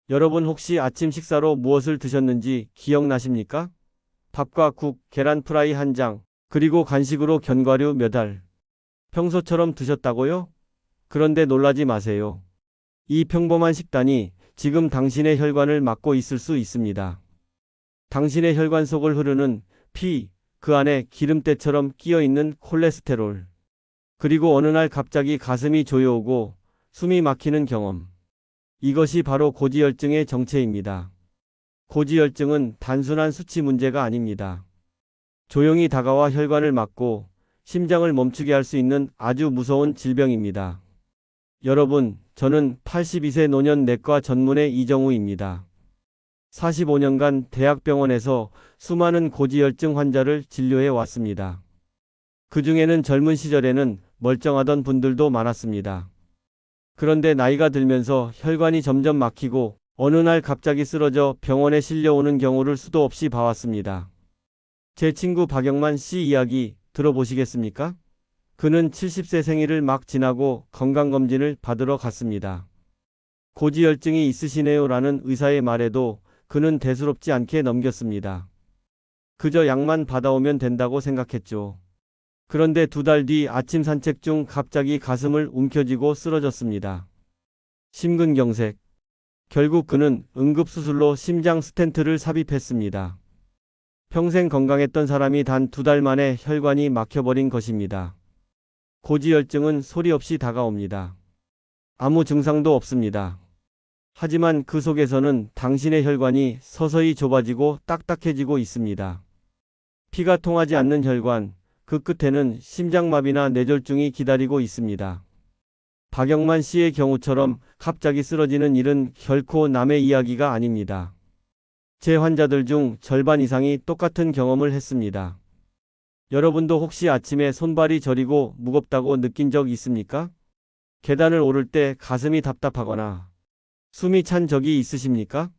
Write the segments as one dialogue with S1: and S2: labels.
S1: 여러분 혹시 아침 식사로 무엇을 드셨는지 기억나십니까? 밥과 국, 계란 프라이 한 장, 그리고 간식으로 견과류 몇 알. 평소처럼 드셨다고요? 그런데 놀라지 마세요. 이 평범한 식단이 지금 당신의 혈관을 막고 있을 수 있습니다. 당신의 혈관 속을 흐르는 피, 그 안에 기름때처럼 끼어 있는 콜레스테롤. 그리고 어느 날 갑자기 가슴이 조여오고 숨이 막히는 경험. 이것이 바로 고지혈증의 정체입니다. 고지혈증은 단순한 수치 문제가 아닙니다. 조용히 다가와 혈관을 막고 심장을 멈추게 할 수 있는 아주 무서운 질병입니다. 여러분, 저는 82세 노년 내과 전문의 이정우입니다. 45년간 대학병원에서 수많은 고지혈증 환자를 진료해 왔습니다. 그 중에는 젊은 시절에는 멀쩡하던 분들도 많았습니다. 그런데 나이가 들면서 혈관이 점점 막히고 어느 날 갑자기 쓰러져 병원에 실려오는 경우를 수도 없이 봐왔습니다. 제 친구 박영만 씨 이야기 들어보시겠습니까? 그는 70세 생일을 막 지나고 건강검진을 받으러 갔습니다. 고지혈증이 있으시네요 라는 의사의 말에도 그는 대수롭지 않게 넘겼습니다. 그저 약만 받아오면 된다고 생각했죠. 그런데 2달 뒤 아침 산책 중 갑자기 가슴을 움켜쥐고 쓰러졌습니다. 심근경색. 결국 그는 응급수술로 심장 스텐트를 삽입했습니다. 평생 건강했던 사람이 단 2달 만에 혈관이 막혀버린 것입니다. 고지혈증은 소리 없이 다가옵니다. 아무 증상도 없습니다. 하지만 그 속에서는 당신의 혈관이 서서히 좁아지고 딱딱해지고 있습니다. 피가 통하지 않는 혈관, 그 끝에는 심장마비나 뇌졸중이 기다리고 있습니다. 박영만 씨의 경우처럼 갑자기 쓰러지는 일은 결코 남의 이야기가 아닙니다. 제 환자들 중 절반 이상이 똑같은 경험을 했습니다. 여러분도 혹시 아침에 손발이 저리고 무겁다고 느낀 적 있습니까? 계단을 오를 때 가슴이 답답하거나 숨이 찬 적이 있으십니까?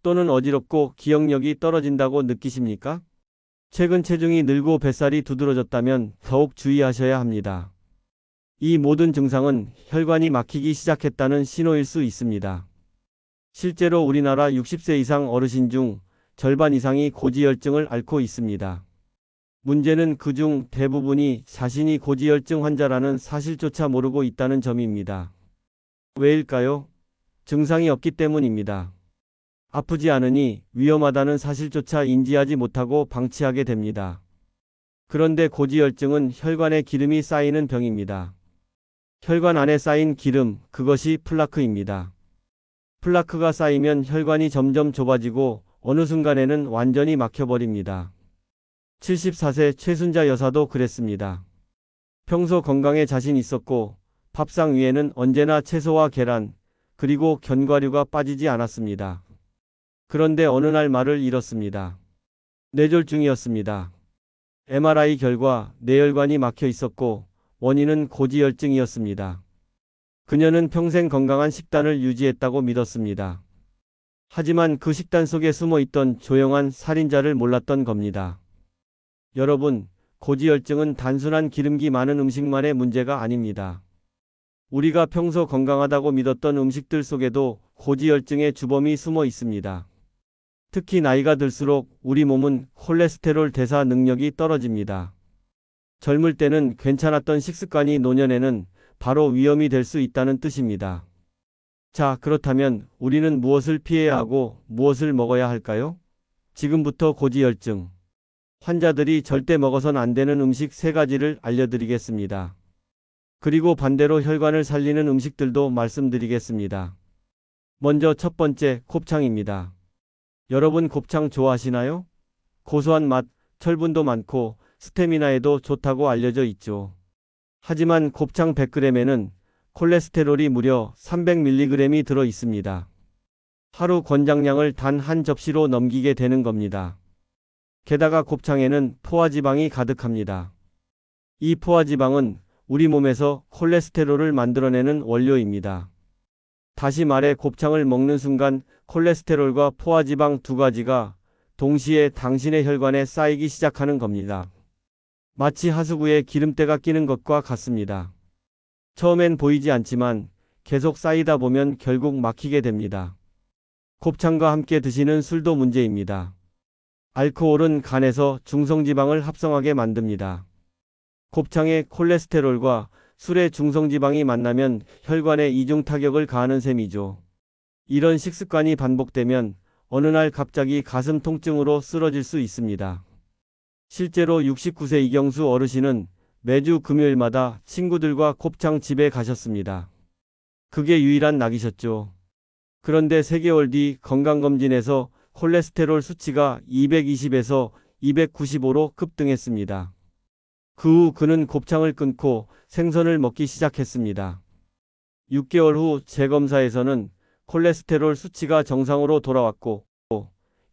S1: 또는 어지럽고 기억력이 떨어진다고 느끼십니까? 최근 체중이 늘고 뱃살이 두드러졌다면 더욱 주의하셔야 합니다. 이 모든 증상은 혈관이 막히기 시작했다는 신호일 수 있습니다. 실제로 우리나라 60세 이상 어르신 중 절반 이상이 고지혈증을 앓고 있습니다. 문제는 그중 대부분이 자신이 고지혈증 환자라는 사실조차 모르고 있다는 점입니다. 왜일까요? 증상이 없기 때문입니다. 아프지 않으니 위험하다는 사실조차 인지하지 못하고 방치하게 됩니다. 그런데 고지혈증은 혈관에 기름이 쌓이는 병입니다. 혈관 안에 쌓인 기름, 그것이 플라크입니다. 플라크가 쌓이면 혈관이 점점 좁아지고 어느 순간에는 완전히 막혀버립니다. 74세 최순자 여사도 그랬습니다. 평소 건강에 자신 있었고 밥상 위에는 언제나 채소와 계란, 그리고 견과류가 빠지지 않았습니다. 그런데 어느 날 말을 잃었습니다. 뇌졸중이었습니다. MRI 결과 뇌혈관이 막혀 있었고 원인은 고지혈증이었습니다. 그녀는 평생 건강한 식단을 유지했다고 믿었습니다. 하지만 그 식단 속에 숨어 있던 조용한 살인자를 몰랐던 겁니다. 여러분, 고지혈증은 단순한 기름기 많은 음식만의 문제가 아닙니다. 우리가 평소 건강하다고 믿었던 음식들 속에도 고지혈증의 주범이 숨어 있습니다. 특히 나이가 들수록 우리 몸은 콜레스테롤 대사 능력이 떨어집니다. 젊을 때는 괜찮았던 식습관이 노년에는 바로 위험이 될 수 있다는 뜻입니다. 자, 그렇다면 우리는 무엇을 피해야 하고 무엇을 먹어야 할까요? 지금부터 고지혈증 환자들이 절대 먹어선 안 되는 음식 3가지를 알려드리겠습니다. 그리고 반대로 혈관을 살리는 음식들도 말씀드리겠습니다. 먼저 첫 번째, 곱창입니다. 여러분 곱창 좋아하시나요? 고소한 맛, 철분도 많고 스태미나에도 좋다고 알려져 있죠. 하지만 곱창 100g에는 콜레스테롤이 무려 300mg이 들어 있습니다. 하루 권장량을 단 한 접시로 넘기게 되는 겁니다. 게다가 곱창에는 포화지방이 가득합니다. 이 포화지방은 우리 몸에서 콜레스테롤을 만들어내는 원료입니다. 다시 말해 곱창을 먹는 순간 콜레스테롤과 포화지방 2가지가 동시에 당신의 혈관에 쌓이기 시작하는 겁니다. 마치 하수구에 기름때가 끼는 것과 같습니다. 처음엔 보이지 않지만 계속 쌓이다 보면 결국 막히게 됩니다. 곱창과 함께 드시는 술도 문제입니다. 알코올은 간에서 중성지방을 합성하게 만듭니다. 곱창의 콜레스테롤과 술의 중성지방이 만나면 혈관에 이중 타격을 가하는 셈이죠. 이런 식습관이 반복되면 어느 날 갑자기 가슴 통증으로 쓰러질 수 있습니다. 실제로 69세 이경수 어르신은 매주 금요일마다 친구들과 곱창 집에 가셨습니다. 그게 유일한 낙이셨죠. 그런데 3개월 뒤 건강검진에서 콜레스테롤 수치가 220에서 295로 급등했습니다. 그 후 그는 곱창을 끊고 생선을 먹기 시작했습니다. 6개월 후 재검사에서는 콜레스테롤 수치가 정상으로 돌아왔고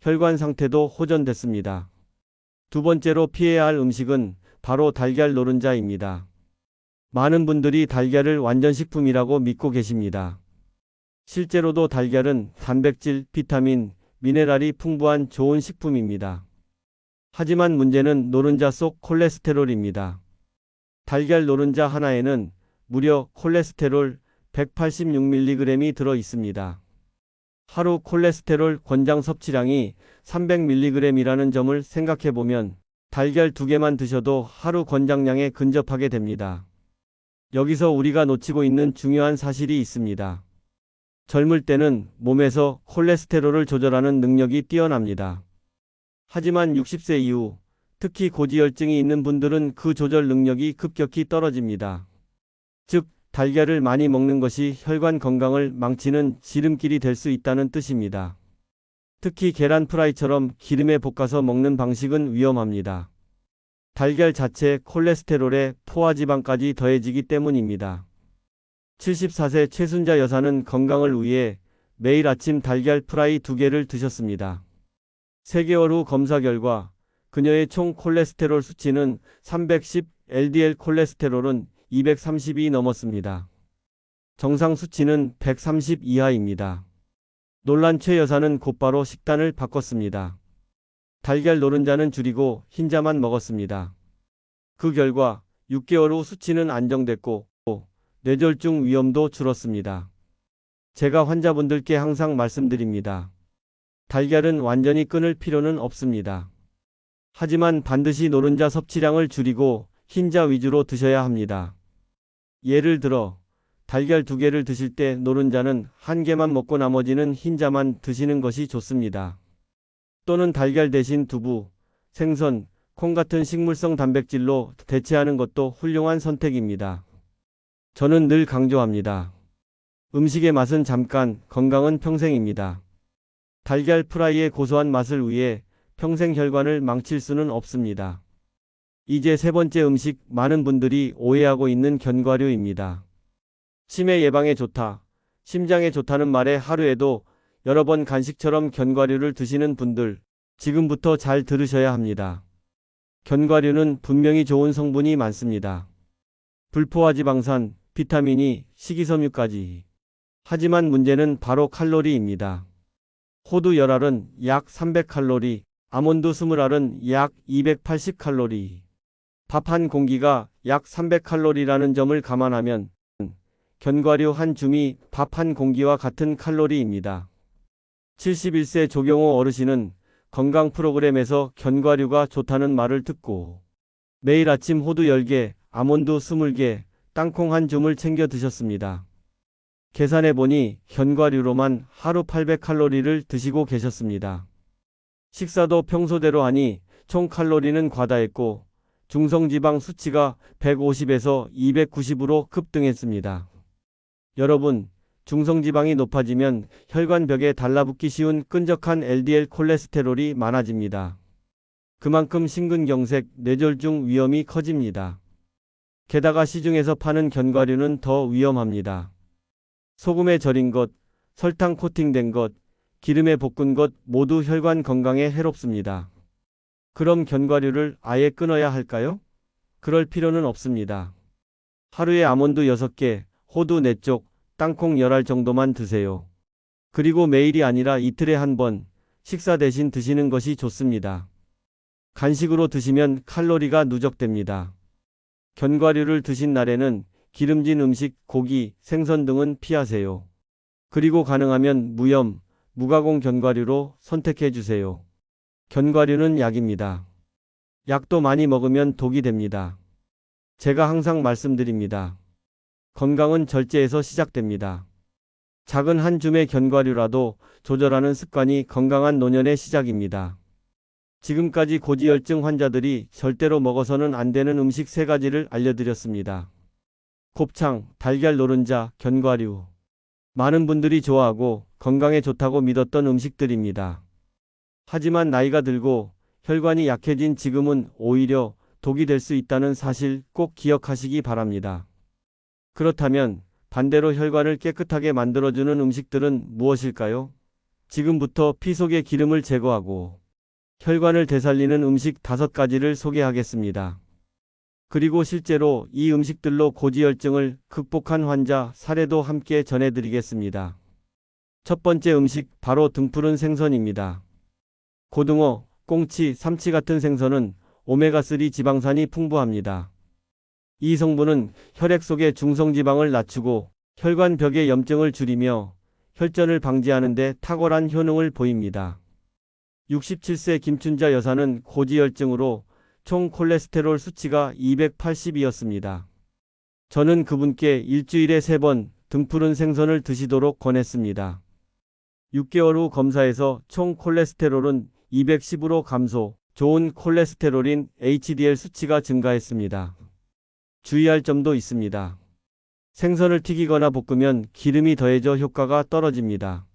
S1: 혈관 상태도 호전됐습니다. 두 번째로 피해야 할 음식은 바로 달걀 노른자입니다. 많은 분들이 달걀을 완전식품이라고 믿고 계십니다. 실제로도 달걀은 단백질, 비타민, 미네랄이 풍부한 좋은 식품입니다. 하지만 문제는 노른자 속 콜레스테롤입니다. 달걀 노른자 하나에는 무려 콜레스테롤 186mg이 들어 있습니다. 하루 콜레스테롤 권장 섭취량이 300mg이라는 점을 생각해 보면 달걀 2개만 드셔도 하루 권장량에 근접하게 됩니다. 여기서 우리가 놓치고 있는 중요한 사실이 있습니다. 젊을 때는 몸에서 콜레스테롤을 조절하는 능력이 뛰어납니다. 하지만 60세 이후, 특히 고지혈증이 있는 분들은 그 조절 능력이 급격히 떨어집니다. 즉, 달걀을 많이 먹는 것이 혈관 건강을 망치는 지름길이 될 수 있다는 뜻입니다. 특히 계란 프라이처럼 기름에 볶아서 먹는 방식은 위험합니다. 달걀 자체 콜레스테롤에 포화지방까지 더해지기 때문입니다. 74세 최순자 여사는 건강을 위해 매일 아침 달걀 프라이 2개를 드셨습니다. 3개월 후 검사 결과 그녀의 총 콜레스테롤 수치는 310, LDL 콜레스테롤은 230이 넘었습니다. 정상 수치는 130 이하입니다. 놀란 최 여사는 곧바로 식단을 바꿨습니다. 달걀 노른자는 줄이고 흰자만 먹었습니다. 그 결과 6개월 후 수치는 안정됐고 뇌졸중 위험도 줄었습니다. 제가 환자분들께 항상 말씀드립니다. 달걀은 완전히 끊을 필요는 없습니다. 하지만 반드시 노른자 섭취량을 줄이고 흰자 위주로 드셔야 합니다. 예를 들어 달걀 2개를 드실 때 노른자는 1개만 먹고 나머지는 흰자만 드시는 것이 좋습니다. 또는 달걀 대신 두부, 생선, 콩 같은 식물성 단백질로 대체하는 것도 훌륭한 선택입니다. 저는 늘 강조합니다. 음식의 맛은 잠깐, 건강은 평생입니다. 달걀 프라이의 고소한 맛을 위해 평생 혈관을 망칠 수는 없습니다. 이제 3번째 음식, 많은 분들이 오해하고 있는 견과류입니다. 치매 예방에 좋다, 심장에 좋다는 말에 하루에도 여러 번 간식처럼 견과류를 드시는 분들, 지금부터 잘 들으셔야 합니다. 견과류는 분명히 좋은 성분이 많습니다. 불포화지방산, 비타민이, 식이섬유까지. 하지만 문제는 바로 칼로리입니다. 호두 열알은 약 300칼로리, 아몬드 20알은 약 280칼로리. 밥 한 공기가 약 300칼로리라는 점을 감안하면 견과류 한 줌이 밥 한 공기와 같은 칼로리입니다. 71세 조경호 어르신은 건강 프로그램에서 견과류가 좋다는 말을 듣고 매일 아침 호두 10개, 아몬드 20개, 땅콩 한 줌을 챙겨 드셨습니다. 계산해보니 견과류로만 하루 800칼로리를 드시고 계셨습니다. 식사도 평소대로 하니 총 칼로리는 과다했고 중성지방 수치가 150에서 290으로 급등했습니다. 여러분, 중성지방이 높아지면 혈관벽에 달라붙기 쉬운 끈적한 LDL 콜레스테롤이 많아집니다. 그만큼 심근경색, 뇌졸중 위험이 커집니다. 게다가 시중에서 파는 견과류는 더 위험합니다. 소금에 절인 것, 설탕 코팅된 것, 기름에 볶은 것 모두 혈관 건강에 해롭습니다. 그럼 견과류를 아예 끊어야 할까요? 그럴 필요는 없습니다. 하루에 아몬드 6개, 호두 4쪽, 땅콩 10알 정도만 드세요. 그리고 매일이 아니라 이틀에 한 번, 식사 대신 드시는 것이 좋습니다. 간식으로 드시면 칼로리가 누적됩니다. 견과류를 드신 날에는 기름진 음식, 고기, 생선 등은 피하세요. 그리고 가능하면 무염, 무가공 견과류로 선택해 주세요. 견과류는 약입니다. 약도 많이 먹으면 독이 됩니다. 제가 항상 말씀드립니다. 건강은 절제에서 시작됩니다. 작은 한 줌의 견과류라도 조절하는 습관이 건강한 노년의 시작입니다. 지금까지 고지혈증 환자들이 절대로 먹어서는 안 되는 음식 3가지를 알려드렸습니다. 곱창, 달걀 노른자, 견과류. 많은 분들이 좋아하고 건강에 좋다고 믿었던 음식들입니다. 하지만 나이가 들고 혈관이 약해진 지금은 오히려 독이 될 수 있다는 사실 꼭 기억하시기 바랍니다. 그렇다면 반대로 혈관을 깨끗하게 만들어주는 음식들은 무엇일까요? 지금부터 피 속의 기름을 제거하고 혈관을 되살리는 음식 5가지를 소개하겠습니다. 그리고 실제로 이 음식들로 고지혈증을 극복한 환자 사례도 함께 전해드리겠습니다. 첫 번째 음식 바로 등푸른 생선입니다. 고등어, 꽁치, 삼치 같은 생선은 오메가3 지방산이 풍부합니다. 이 성분은 혈액 속의 중성지방을 낮추고 혈관벽의 염증을 줄이며 혈전을 방지하는 데 탁월한 효능을 보입니다. 67세 김춘자 여사는 고지혈증으로 총 콜레스테롤 수치가 280이었습니다. 저는 그분께 일주일에 3번 등푸른 생선을 드시도록 권했습니다. 6개월 후 검사에서 총 콜레스테롤은 210으로 감소, 좋은 콜레스테롤인 HDL 수치가 증가했습니다. 주의할 점도 있습니다. 생선을 튀기거나 볶으면 기름이 더해져 효과가 떨어집니다.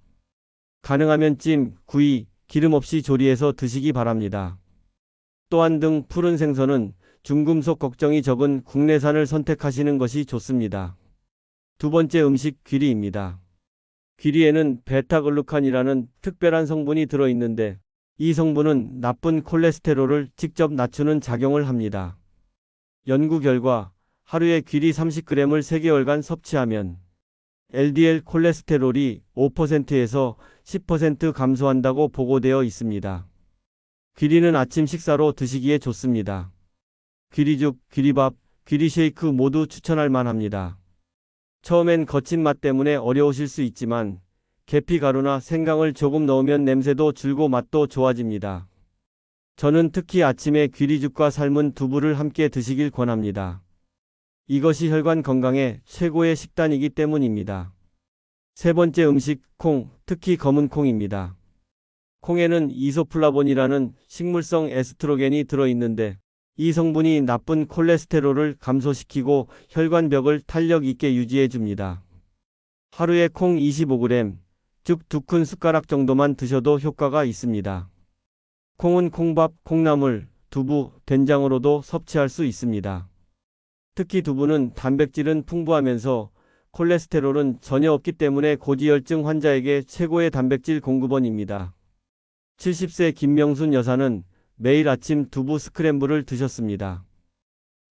S1: 가능하면 찜, 구이, 기름 없이 조리해서 드시기 바랍니다. 또한 등 푸른 생선은 중금속 걱정이 적은 국내산을 선택하시는 것이 좋습니다. 두 번째 음식 귀리입니다. 귀리에는 베타글루칸이라는 특별한 성분이 들어있는데 이 성분은 나쁜 콜레스테롤을 직접 낮추는 작용을 합니다. 연구 결과 하루에 귀리 30g을 3개월간 섭취하면 LDL 콜레스테롤이 5%에서 10% 감소한다고 보고되어 있습니다. 귀리는 아침 식사로 드시기에 좋습니다. 귀리죽, 귀리밥, 귀리쉐이크 모두 추천할 만합니다. 처음엔 거친 맛 때문에 어려우실 수 있지만 계피가루나 생강을 조금 넣으면 냄새도 줄고 맛도 좋아집니다. 저는 특히 아침에 귀리죽과 삶은 두부를 함께 드시길 권합니다. 이것이 혈관 건강에 최고의 식단이기 때문입니다. 세 번째 음식, 콩, 특히 검은 콩입니다. 콩에는 이소플라본이라는 식물성 에스트로겐이 들어있는데 이 성분이 나쁜 콜레스테롤을 감소시키고 혈관벽을 탄력 있게 유지해 줍니다. 하루에 콩 25g, 즉 2큰 숟가락 정도만 드셔도 효과가 있습니다. 콩은 콩밥, 콩나물, 두부, 된장으로도 섭취할 수 있습니다. 특히 두부는 단백질은 풍부하면서 콜레스테롤은 전혀 없기 때문에 고지혈증 환자에게 최고의 단백질 공급원입니다. 70세 김명순 여사는 매일 아침 두부 스크램블을 드셨습니다.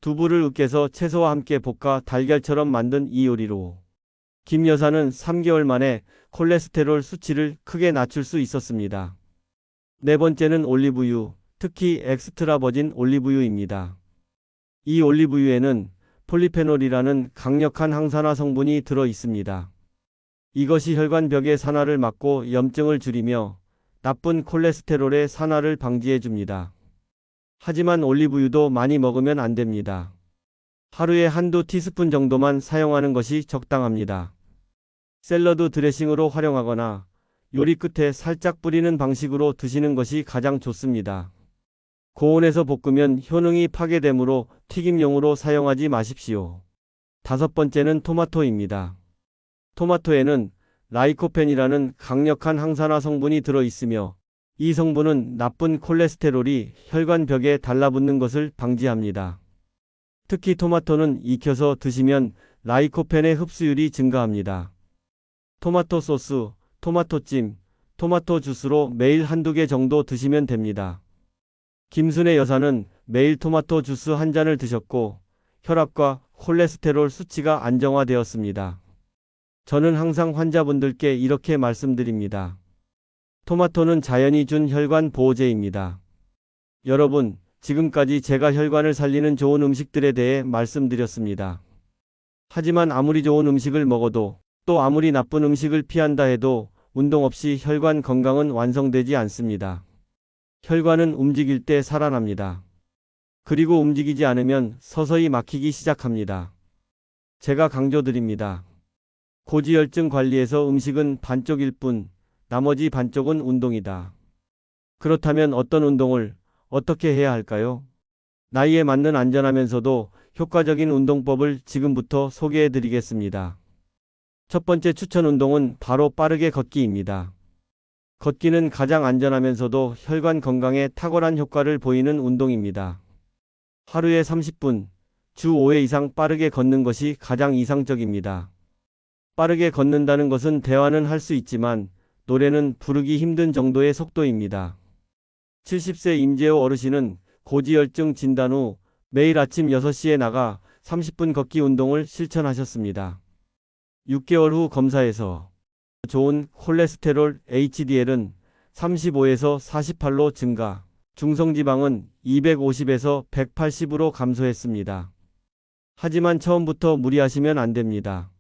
S1: 두부를 으깨서 채소와 함께 볶아 달걀처럼 만든 이 요리로 김 여사는 3개월 만에 콜레스테롤 수치를 크게 낮출 수 있었습니다. 네 번째는 올리브유, 특히 엑스트라 버진 올리브유입니다. 이 올리브유에는 폴리페놀이라는 강력한 항산화 성분이 들어 있습니다. 이것이 혈관벽의 산화를 막고 염증을 줄이며 나쁜 콜레스테롤의 산화를 방지해 줍니다. 하지만 올리브유도 많이 먹으면 안 됩니다. 하루에 한두 티스푼 정도만 사용하는 것이 적당합니다. 샐러드 드레싱으로 활용하거나 요리 끝에 살짝 뿌리는 방식으로 드시는 것이 가장 좋습니다. 고온에서 볶으면 효능이 파괴되므로 튀김용으로 사용하지 마십시오. 다섯 번째는 토마토입니다. 토마토에는 라이코펜이라는 강력한 항산화 성분이 들어 있으며 이 성분은 나쁜 콜레스테롤이 혈관벽에 달라붙는 것을 방지합니다. 특히 토마토는 익혀서 드시면 라이코펜의 흡수율이 증가합니다. 토마토 소스, 토마토찜, 토마토 주스로 매일 한두 개 정도 드시면 됩니다. 김순애 여사는 매일 토마토 주스 한 잔을 드셨고 혈압과 콜레스테롤 수치가 안정화되었습니다. 저는 항상 환자분들께 이렇게 말씀드립니다. 토마토는 자연이 준 혈관 보호제입니다. 여러분, 지금까지 제가 혈관을 살리는 좋은 음식들에 대해 말씀드렸습니다. 하지만 아무리 좋은 음식을 먹어도 또 아무리 나쁜 음식을 피한다 해도 운동 없이 혈관 건강은 완성되지 않습니다. 혈관은 움직일 때 살아납니다. 그리고 움직이지 않으면 서서히 막히기 시작합니다. 제가 강조드립니다. 고지혈증 관리에서 음식은 반쪽일 뿐 나머지 반쪽은 운동이다. 그렇다면 어떤 운동을 어떻게 해야 할까요? 나이에 맞는 안전하면서도 효과적인 운동법을 지금부터 소개해 드리겠습니다. 첫 번째 추천 운동은 바로 빠르게 걷기입니다. 걷기는 가장 안전하면서도 혈관 건강에 탁월한 효과를 보이는 운동입니다. 하루에 30분, 주 5회 이상 빠르게 걷는 것이 가장 이상적입니다. 빠르게 걷는다는 것은 대화는 할 수 있지만 노래는 부르기 힘든 정도의 속도입니다. 70세 임재호 어르신은 고지혈증 진단 후 매일 아침 6시에 나가 30분 걷기 운동을 실천하셨습니다. 6개월 후 검사에서 좋은 콜레스테롤 HDL은 35에서 48로 증가, 중성지방은 250에서 180으로 감소했습니다. 하지만 처음부터 무리하시면 안 됩니다.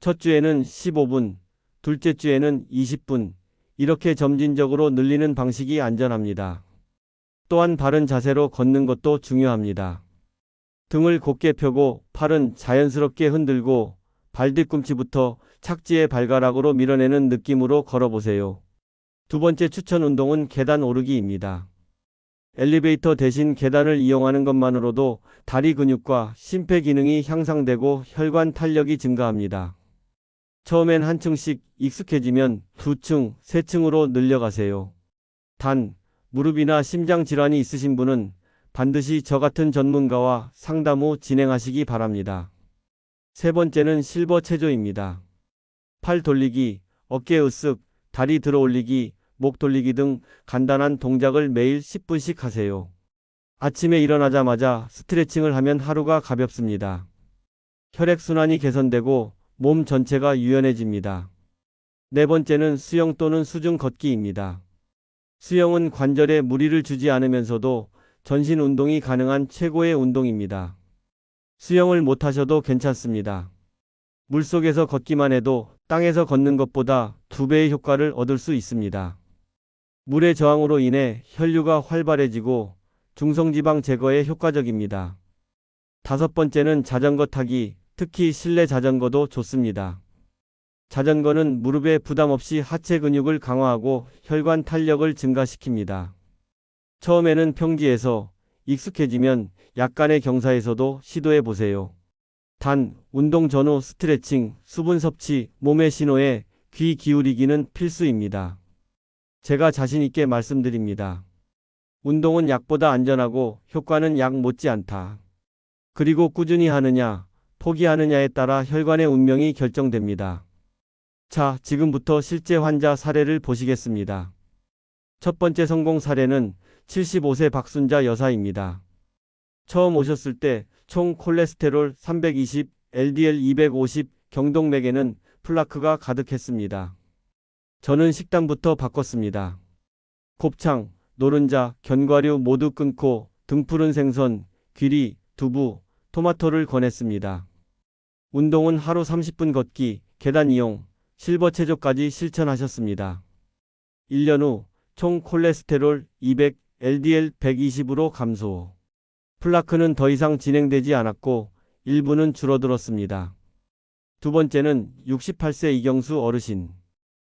S1: 첫 주에는 15분, 둘째 주에는 20분, 이렇게 점진적으로 늘리는 방식이 안전합니다. 또한 바른 자세로 걷는 것도 중요합니다. 등을 곧게 펴고 팔은 자연스럽게 흔들고 발 뒤꿈치부터 착지의 발가락으로 밀어내는 느낌으로 걸어보세요. 두 번째 추천 운동은 계단 오르기입니다. 엘리베이터 대신 계단을 이용하는 것만으로도 다리 근육과 심폐 기능이 향상되고 혈관 탄력이 증가합니다. 처음엔 한 층씩 익숙해지면 2층, 3층으로 늘려가세요. 단, 무릎이나 심장 질환이 있으신 분은 반드시 저 같은 전문가와 상담 후 진행하시기 바랍니다. 세 번째는 실버 체조입니다. 팔 돌리기, 어깨 으쓱, 다리 들어 올리기, 목 돌리기 등 간단한 동작을 매일 10분씩 하세요. 아침에 일어나자마자 스트레칭을 하면 하루가 가볍습니다. 혈액순환이 개선되고 몸 전체가 유연해집니다. 네 번째는 수영 또는 수중 걷기입니다. 수영은 관절에 무리를 주지 않으면서도 전신 운동이 가능한 최고의 운동입니다. 수영을 못하셔도 괜찮습니다. 물속에서 걷기만 해도 땅에서 걷는 것보다 2배의 효과를 얻을 수 있습니다. 물의 저항으로 인해 혈류가 활발해지고 중성지방 제거에 효과적입니다. 다섯 번째는 자전거 타기, 특히 실내 자전거도 좋습니다. 자전거는 무릎에 부담 없이 하체 근육을 강화하고 혈관 탄력을 증가시킵니다. 처음에는 평지에서, 익숙해지면 약간의 경사에서도 시도해 보세요. 단, 운동 전후 스트레칭, 수분 섭취, 몸의 신호에 귀 기울이기는 필수입니다. 제가 자신 있게 말씀드립니다. 운동은 약보다 안전하고 효과는 약 못지않다. 그리고 꾸준히 하느냐, 포기하느냐에 따라 혈관의 운명이 결정됩니다. 자, 지금부터 실제 환자 사례를 보시겠습니다. 첫 번째 성공 사례는 75세 박순자 여사입니다. 처음 오셨을 때 총 콜레스테롤 320, LDL 250, 경동맥에는 플라크가 가득했습니다. 저는 식단부터 바꿨습니다. 곱창, 노른자, 견과류 모두 끊고 등푸른 생선, 귀리, 두부, 토마토를 권했습니다. 운동은 하루 30분 걷기, 계단 이용, 실버 체조까지 실천하셨습니다. 1년 후 총 콜레스테롤 200, LDL 120으로 감소. 플라크는 더 이상 진행되지 않았고 일부는 줄어들었습니다. 두 번째는 68세 이경수 어르신.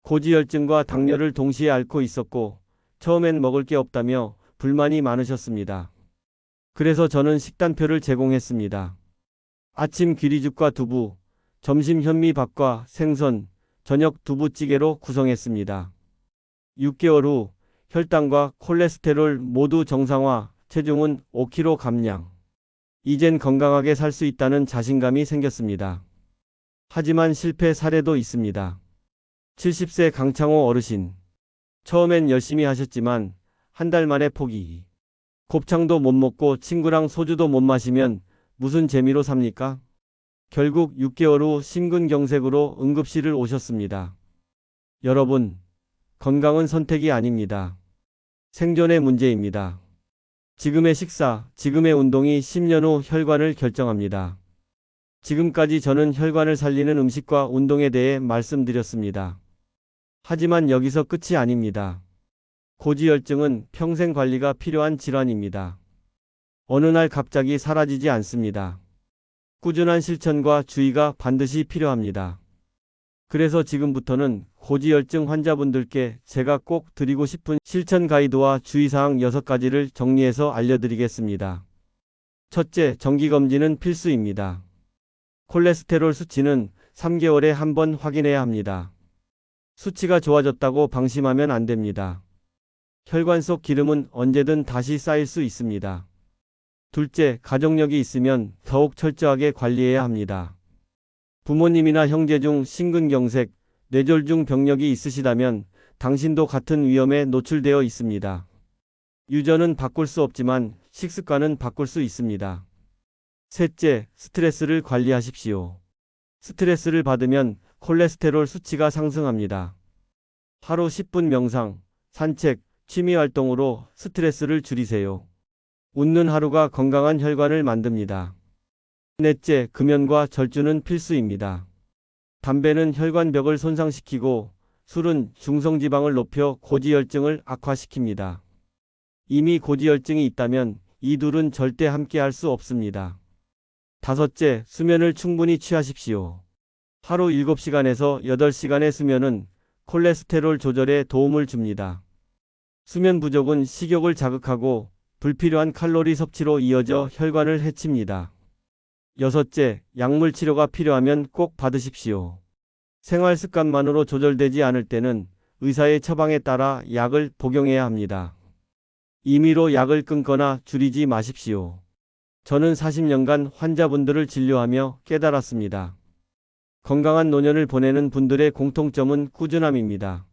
S1: 고지혈증과 당뇨를 동시에 앓고 있었고 처음엔 먹을 게 없다며 불만이 많으셨습니다. 그래서 저는 식단표를 제공했습니다. 아침 귀리죽과 두부, 점심 현미밥과 생선, 저녁 두부찌개로 구성했습니다. 6개월 후 혈당과 콜레스테롤 모두 정상화, 체중은 5kg 감량. 이젠 건강하게 살 수 있다는 자신감이 생겼습니다. 하지만 실패 사례도 있습니다. 70세 강창호 어르신. 처음엔 열심히 하셨지만 한 달 만에 포기. 곱창도 못 먹고 친구랑 소주도 못 마시면 무슨 재미로 삽니까? 결국 6개월 후 심근경색으로 응급실을 오셨습니다. 여러분, 건강은 선택이 아닙니다. 생존의 문제입니다. 지금의 식사, 지금의 운동이 10년 후 혈관을 결정합니다. 지금까지 저는 혈관을 살리는 음식과 운동에 대해 말씀드렸습니다. 하지만 여기서 끝이 아닙니다. 고지혈증은 평생 관리가 필요한 질환입니다. 어느 날 갑자기 사라지지 않습니다. 꾸준한 실천과 주의가 반드시 필요합니다. 그래서 지금부터는 고지혈증 환자분들께 제가 꼭 드리고 싶은 실천 가이드와 주의사항 6가지를 정리해서 알려드리겠습니다. 첫째, 정기검진은 필수입니다. 콜레스테롤 수치는 3개월에 한 번 확인해야 합니다. 수치가 좋아졌다고 방심하면 안 됩니다. 혈관 속 기름은 언제든 다시 쌓일 수 있습니다. 둘째, 가족력이 있으면 더욱 철저하게 관리해야 합니다. 부모님이나 형제 중 심근경색, 뇌졸중 병력이 있으시다면 당신도 같은 위험에 노출되어 있습니다. 유전은 바꿀 수 없지만 식습관은 바꿀 수 있습니다. 셋째, 스트레스를 관리하십시오. 스트레스를 받으면 콜레스테롤 수치가 상승합니다. 하루 10분 명상, 산책, 취미 활동으로 스트레스를 줄이세요. 웃는 하루가 건강한 혈관을 만듭니다. 넷째, 금연과 절주는 필수입니다. 담배는 혈관벽을 손상시키고 술은 중성지방을 높여 고지혈증을 악화시킵니다. 이미 고지혈증이 있다면 이 둘은 절대 함께 할 수 없습니다. 다섯째, 수면을 충분히 취하십시오. 하루 7시간에서 8시간의 수면은 콜레스테롤 조절에 도움을 줍니다. 수면 부족은 식욕을 자극하고 불필요한 칼로리 섭취로 이어져 혈관을 해칩니다. 여섯째, 약물 치료가 필요하면 꼭 받으십시오. 생활 습관만으로 조절되지 않을 때는 의사의 처방에 따라 약을 복용해야 합니다. 임의로 약을 끊거나 줄이지 마십시오. 저는 40년간 환자분들을 진료하며 깨달았습니다. 건강한 노년을 보내는 분들의 공통점은 꾸준함입니다.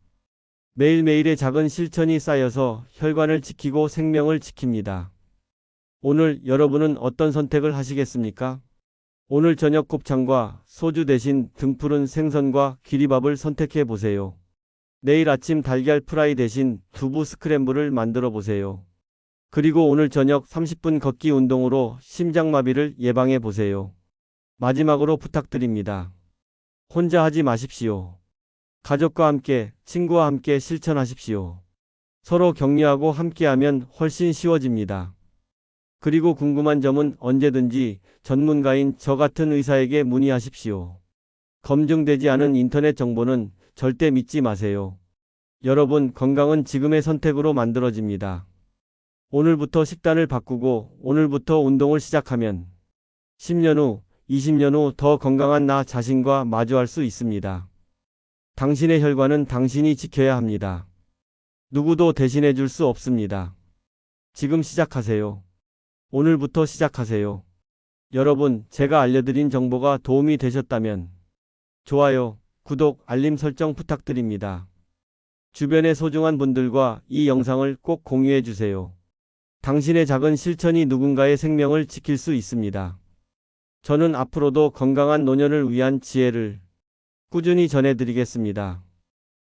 S1: 매일매일의 작은 실천이 쌓여서 혈관을 지키고 생명을 지킵니다. 오늘 여러분은 어떤 선택을 하시겠습니까? 오늘 저녁 곱창과 소주 대신 등푸른 생선과 기리밥을 선택해 보세요. 내일 아침 달걀 프라이 대신 두부 스크램블을 만들어 보세요. 그리고 오늘 저녁 30분 걷기 운동으로 심장마비를 예방해 보세요. 마지막으로 부탁드립니다. 혼자 하지 마십시오. 가족과 함께, 친구와 함께 실천하십시오. 서로 격려하고 함께하면 훨씬 쉬워집니다. 그리고 궁금한 점은 언제든지 전문가인 저 같은 의사에게 문의하십시오. 검증되지 않은 인터넷 정보는 절대 믿지 마세요. 여러분, 건강은 지금의 선택으로 만들어집니다. 오늘부터 식단을 바꾸고 오늘부터 운동을 시작하면 10년 후, 20년 후 더 건강한 나 자신과 마주할 수 있습니다. 당신의 혈관은 당신이 지켜야 합니다. 누구도 대신해 줄 수 없습니다. 지금 시작하세요. 오늘부터 시작하세요. 여러분, 제가 알려드린 정보가 도움이 되셨다면 좋아요, 구독, 알림 설정 부탁드립니다. 주변의 소중한 분들과 이 영상을 꼭 공유해 주세요. 당신의 작은 실천이 누군가의 생명을 지킬 수 있습니다. 저는 앞으로도 건강한 노년을 위한 지혜를 꾸준히 전해드리겠습니다.